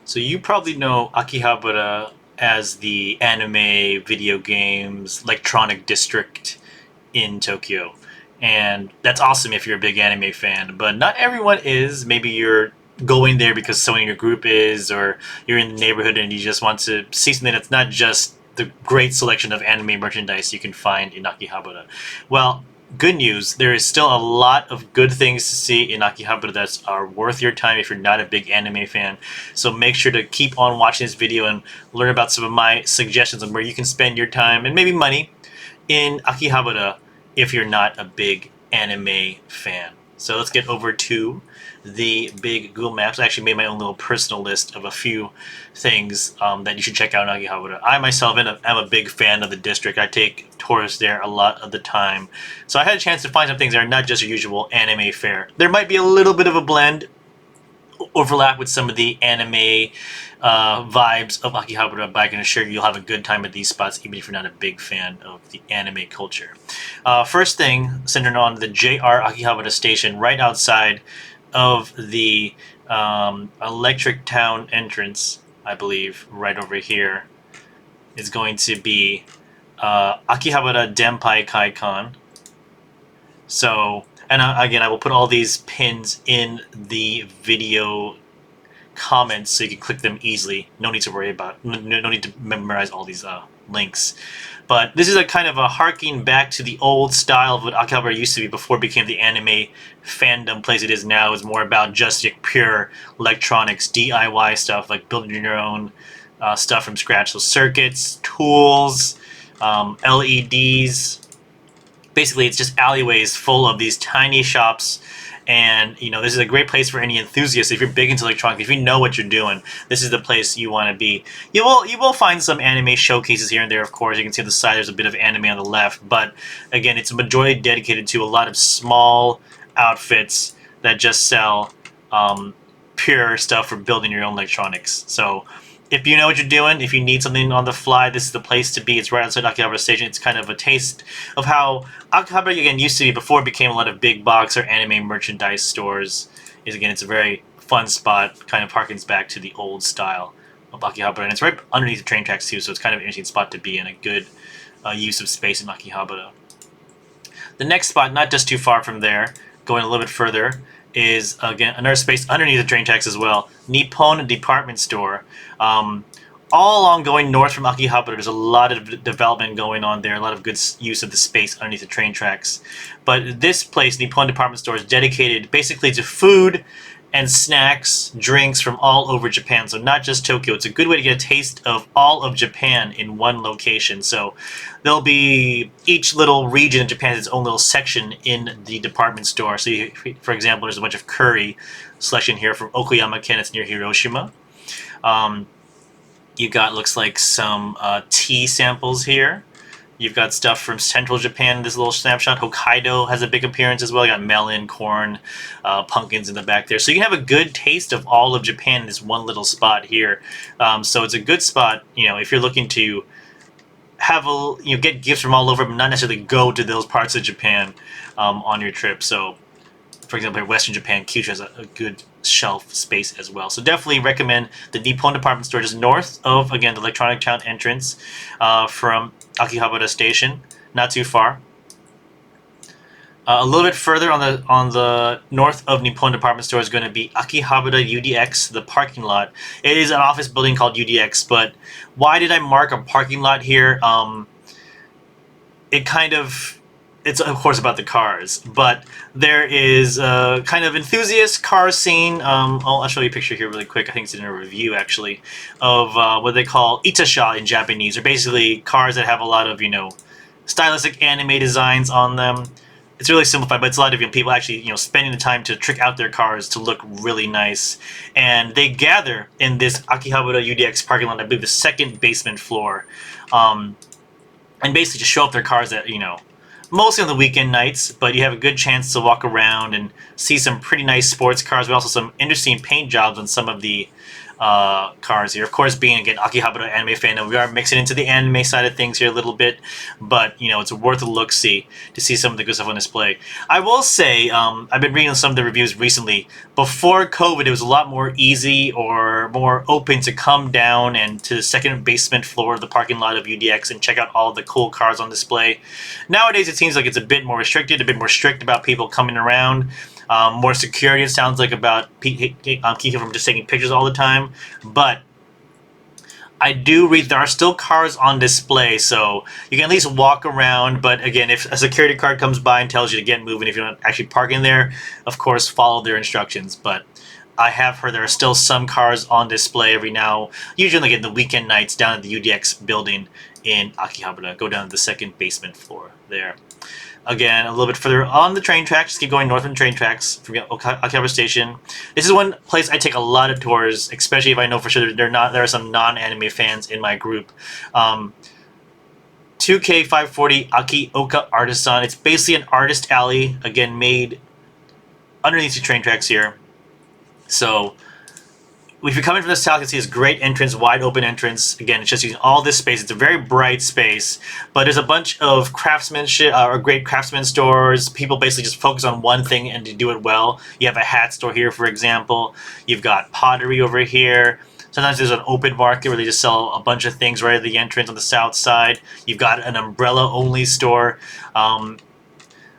So you probably know Akihabara as the anime, video games, electronic district in Tokyo. And that's awesome if you're a big anime fan, but not everyone is. Maybe you're going there because someone in your group is, or you're in the neighborhood and you just want to see something that's not just the great selection of anime merchandise you can find in Akihabara. Well, good news, there is still a lot of good things to see in Akihabara that are worth your time if you're not a big anime fan. So make sure to keep on watching this video and learn about some of my suggestions on where you can spend your time and maybe money in Akihabara if you're not a big anime fan. So let's get over to the big Google Maps. I actually made my own little personal list of a few things that you should check out in Akihabara. I myself am a big fan of the district. I take tourists there a lot of the time. So I had a chance to find some things that are not just your usual anime fare. There might be a little bit of a blend, overlap with some of the anime vibes of Akihabara, but I can assure you you'll have a good time at these spots even if you're not a big fan of the anime culture. First thing, centered on the JR Akihabara station right outside of the Electric Town entrance, I believe, right over here, is going to be Akihabara Denpa Kaikan. So, and again, I will put all these pins in the video comments so you can click them easily. No need to worry about, no need to memorize all these links. But this is a kind of a harking back to the old style of what Akihabara used to be before it became the anime fandom place it is now. It's more about just pure electronics, DIY stuff, like building your own stuff from scratch. So circuits, tools, LEDs. Basically, it's just alleyways full of these tiny shops, and this is a great place for any enthusiast. If you're big into electronics, if you know what you're doing, this is the place you want to be. You will find some anime showcases here and there, of course. You can see on the side there's a bit of anime on the left, but again, it's a majority dedicated to a lot of small outfits that just sell pure stuff for building your own electronics. So if you know what you're doing, if you need something on the fly, this is the place to be. It's right outside Akihabara Station. It's kind of a taste of how Akihabara, again, used to be before it became a lot of big box or anime merchandise stores. It's a very fun spot, kind of harkens back to the old style of Akihabara. And it's right underneath the train tracks, too, so it's kind of an interesting spot to be in, a good use of space in Akihabara. The next spot, not just too far from there, going a little bit further, is again another space underneath the train tracks as well. Nippon department store. All along going north from Akihabara, there's a lot of development going on there, a lot of good use of the space underneath the train tracks. But this place, Nippon department store, is dedicated basically to food and snacks, drinks from all over Japan. So not just Tokyo. It's a good way to get a taste of all of Japan in one location. So there'll be, each little region of Japan has its own little section in the department store. So for example, there's a bunch of curry selection here from Okayama-ken. It's near Hiroshima. You got, looks like, some tea samples here. You've got stuff from central Japan in this little snapshot. Hokkaido has a big appearance as well. You got melon, corn, pumpkins in the back there. So you can have a good taste of all of Japan in this one little spot here. So it's a good spot, if you're looking to have get gifts from all over, but not necessarily go to those parts of Japan on your trip. So, for example, here, Western Japan, Kyushu has a good shelf space as well. So definitely recommend the Nippon department store just north of, again, the Electronic Town entrance from Akihabara Station, not too far. A little bit further on the north of Nippon department store is going to be Akihabara UDX, the parking lot. It is an office building called UDX, but why did I mark a parking lot here? It's of course about the cars, but there is a kind of enthusiast car scene. I'll show you a picture here really quick. I think it's in a review actually of what they call itasha in Japanese. They're basically cars that have a lot of stylistic anime designs on them. It's really simplified, but it's a lot of people actually spending the time to trick out their cars to look really nice. And they gather in this Akihabara UDX parking lot, I believe the second basement floor, and basically just show up their cars at mostly on the weekend nights, but you have a good chance to walk around and see some pretty nice sports cars, but also some interesting paint jobs on some of the cars here. Of course, being again Akihabara anime fan, and we are mixing into the anime side of things here a little bit, but you know it's worth a look-see to see some of the good stuff on display. I will say I've been reading some of the reviews recently. Before COVID, it was a lot more easy or more open to come down and to the second basement floor of the parking lot of UDX and check out all the cool cars on display. Nowadays, it seems like it's a bit more restricted, a bit more strict about people coming around. More security, it sounds like, about keeping from just taking pictures all the time. But I do read there are still cars on display, so you can at least walk around. But again, if a security card comes by and tells you to get moving, if you're not actually parking there, of course, follow their instructions. But I have heard there are still some cars on display every now, usually like in the weekend nights down at the UDX building in Akihabara. Go down to the second basement floor there. Again, a little bit further on the train tracks, just keep going north on the train tracks from Akihabara Station. This is one place I take a lot of tours, especially if I know for sure there are some non-anime fans in my group. 2K540 Aki-Oka Artisan. It's basically an artist alley, again, made underneath the train tracks here. So if you're coming from the south, you can see this great entrance, wide open entrance. Again, it's just using all this space. It's a very bright space, but there's a bunch of craftsmanship or great craftsman stores. People basically just focus on one thing and to do it well. You have a hat store here, for example. You've got pottery over here. Sometimes there's an open market where they just sell a bunch of things right at the entrance on the south side. You've got an umbrella-only store.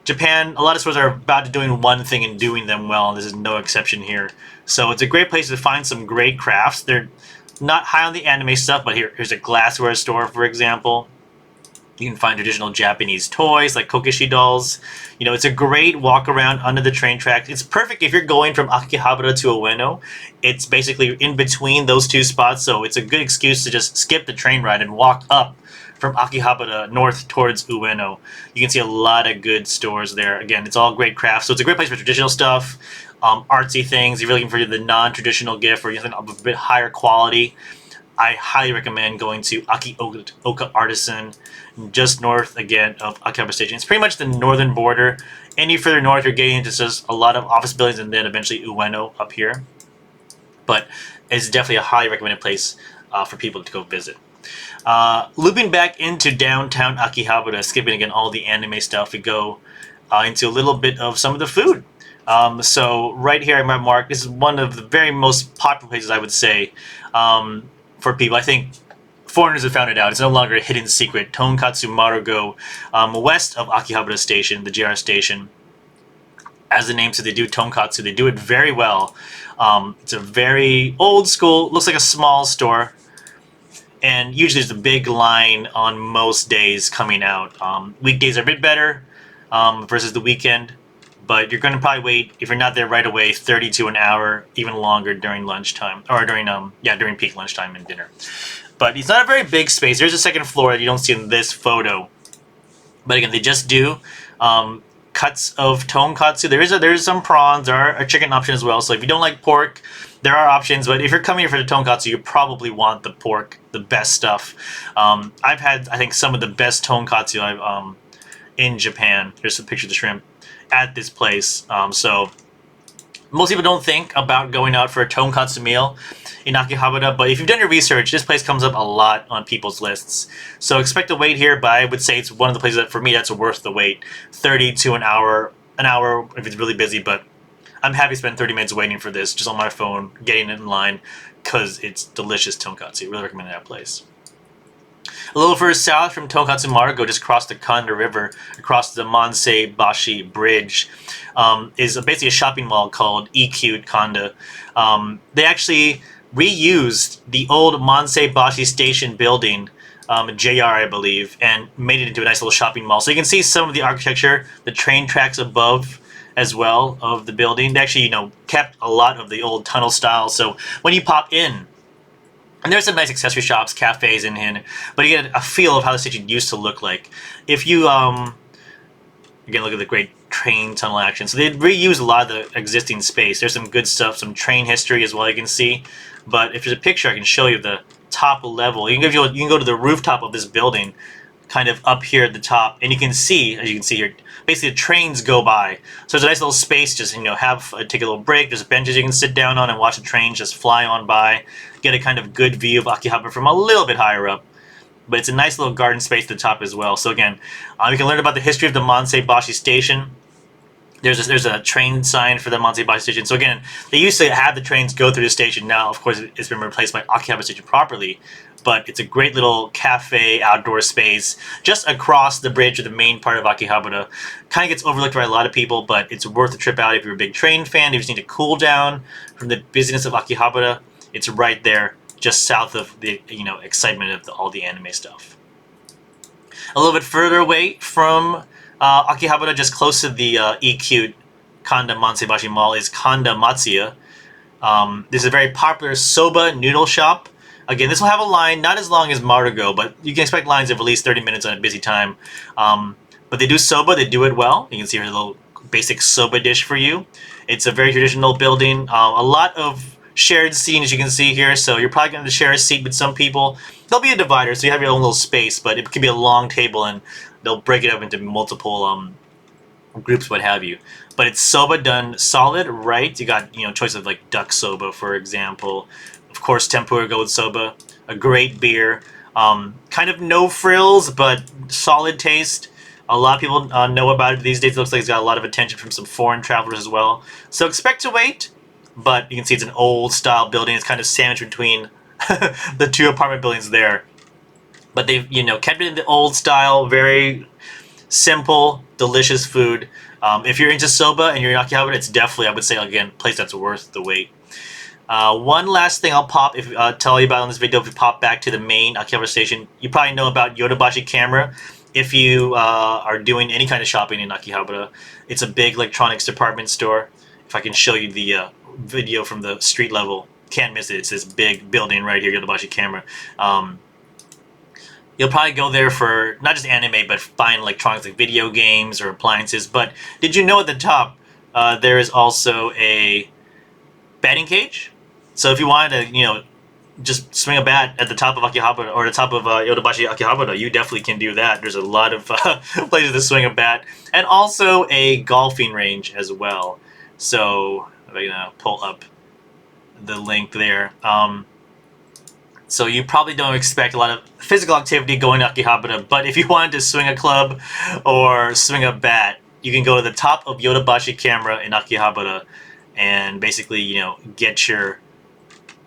Japan, a lot of stores are about to doing one thing and doing them well, and this is no exception here. So it's a great place to find some great crafts. They're not high on the anime stuff, but here's a glassware store, for example. You can find traditional Japanese toys like kokeshi dolls. You know, it's a great walk around under the train tracks. It's perfect if you're going from Akihabara to Ueno. It's basically in between those two spots, so it's a good excuse to just skip the train ride and walk up from Akihabara north towards Ueno. You can see a lot of good stores there. Again, it's all great crafts, so it's a great place for traditional stuff, artsy things. If you're looking for the non-traditional gift or something of a bit higher quality, I highly recommend going to Aki-Oka Artisan, just north, again, of Akihabara Station. It's pretty much the northern border. Any further north, you're getting into just a lot of office buildings and then eventually Ueno up here. But it's definitely a highly recommended place for people to go visit. Looping back into downtown Akihabara, skipping again all the anime stuff, we go into a little bit of some of the food. So right here I might mark, this is one of the very most popular places, I would say, for people. I think foreigners have found it out. It's no longer a hidden secret. Tonkatsu Marugo, west of Akihabara Station, the JR station. As the name said, they do tonkatsu. They do it very well. It's a very old school, looks like a small store. And usually there's a big line on most days coming out. Weekdays are a bit better versus the weekend. But you're going to probably wait, if you're not there right away, 30 to an hour, even longer during lunchtime. Or during peak lunchtime and dinner. But it's not a very big space. There's a second floor that you don't see in this photo. But again, they just do cuts of tonkatsu. There is some prawns. There are a chicken option as well. So if you don't like pork, there are options. But if you're coming here for the tonkatsu, you probably want the pork, the best stuff. I've had, I think, some of the best tonkatsu in Japan. Here's a picture of the shrimp at this place. So most people don't think about going out for a tonkatsu meal in Akihabara, but if you've done your research, this place comes up a lot on people's lists. So expect a wait here, but I would say it's one of the places that, for me, that's worth the wait. 30 to an hour if it's really busy, but I'm happy to spend 30 minutes waiting for this, just on my phone, getting it in line, because it's delicious tonkatsu. Really recommend that place. A little further south from Tonkatsu Marugo, just across the Kanda River, across the Manseibashi Bridge, is basically a shopping mall called ecute Kanda. They actually reused the old Manseibashi Station building, JR, I believe, and made it into a nice little shopping mall. So you can see some of the architecture, the train tracks above as well of the building. They actually, kept a lot of the old tunnel style. So when you pop in, and there's some nice accessory shops, cafes in here, but you get a feel of how the station used to look like. If you, again, look at the great train tunnel action. So they reuse a lot of the existing space. There's some good stuff, some train history as well, you can see. But if there's a picture, I can show you the top level. You can go to the rooftop of this building. kind of up here at the top, and you can see, as you can see here, basically the trains go by. So there's a nice little space, just take a little break. There's benches you can sit down on and watch the trains just fly on by. Get a kind of good view of Akihabara from a little bit higher up. But it's a nice little garden space at the top as well. So again, you can learn about the history of the Manseibashi station. There's a train sign for the Manseibashi station. So again, they used to have the trains go through the station. Now, of course, it's been replaced by Akihabara station properly. But it's a great little cafe outdoor space just across the bridge of the main part of Akihabara. Kind of gets overlooked by a lot of people, but it's worth a trip out if you're a big train fan. If you just need to cool down from the busyness of Akihabara, it's right there, just south of the excitement of all the anime stuff. A little bit further away from Akihabara, just close to the ecute Kanda Manseibashi Mall, is Kanda Matsuya. This is a very popular soba noodle shop. Again, this will have a line, not as long as Marugo, but you can expect lines of at least 30 minutes on a busy time. But they do soba, they do it well. You can see here's a little basic soba dish for you. It's a very traditional building. A lot of shared seating, as you can see here, so you're probably going to share a seat with some people. There'll be a divider, so you have your own little space, but it could be a long table, and they'll break it up into multiple groups, what have you. But it's soba done solid, right? You got choice of like duck soba, for example. Of course, tempura goat soba, a great beer. Kind of no frills, but solid taste. A lot of people know about it these days. It looks like it's got a lot of attention from some foreign travelers as well. So expect to wait, but you can see it's an old style building. It's kind of sandwiched between the two apartment buildings there. But they've kept it in the old style, very simple, delicious food. If you're into soba and you're in Akihabara, it's definitely, I would say, again, a place that's worth the wait. One last thing I'll tell you about on this video, if you pop back to the main Akihabara station, you probably know about Yodobashi camera. If you are doing any kind of shopping in Akihabara, it's a big electronics department store. If I can show you the video from the street level, can't miss it. It's this big building right here, Yodobashi camera. You'll probably go there for not just anime, but buying electronics like video games or appliances. But did you know at the top there is also a batting cage? So if you wanted to, just swing a bat at the top of Akihabara or the top of Yodobashi Akihabara, you definitely can do that. There's a lot of places to swing a bat, and also a golfing range as well. So I'm gonna pull up the link there. So you probably don't expect a lot of physical activity going to Akihabara, but if you wanted to swing a club or swing a bat, you can go to the top of Yodobashi camera in Akihabara and basically, get your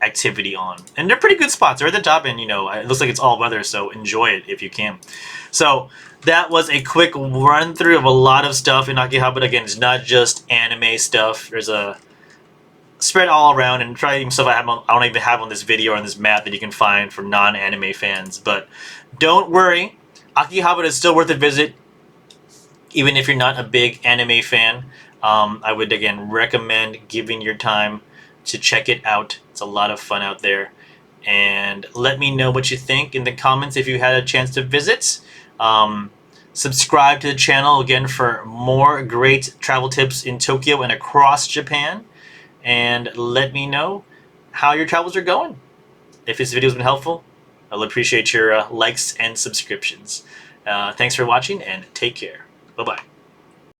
activity on. And they're pretty good spots. They're at the top, and it looks like it's all weather, so enjoy it if you can. So that was a quick run through of a lot of stuff in Akihabara. Again, it's not just anime stuff. There's a spread all around, and try even stuff I don't even have on this video or on this map that you can find for non-anime fans. But don't worry, Akihabara is still worth a visit, even if you're not a big anime fan. I would again recommend giving your time to check it out. It's a lot of fun out there. And let me know what you think in the comments if you had a chance to visit. Subscribe to the channel again for more great travel tips in Tokyo and across Japan. And let me know how your travels are going. If this video has been helpful, I'll appreciate your likes and subscriptions. Thanks for watching, and take care. Bye-bye.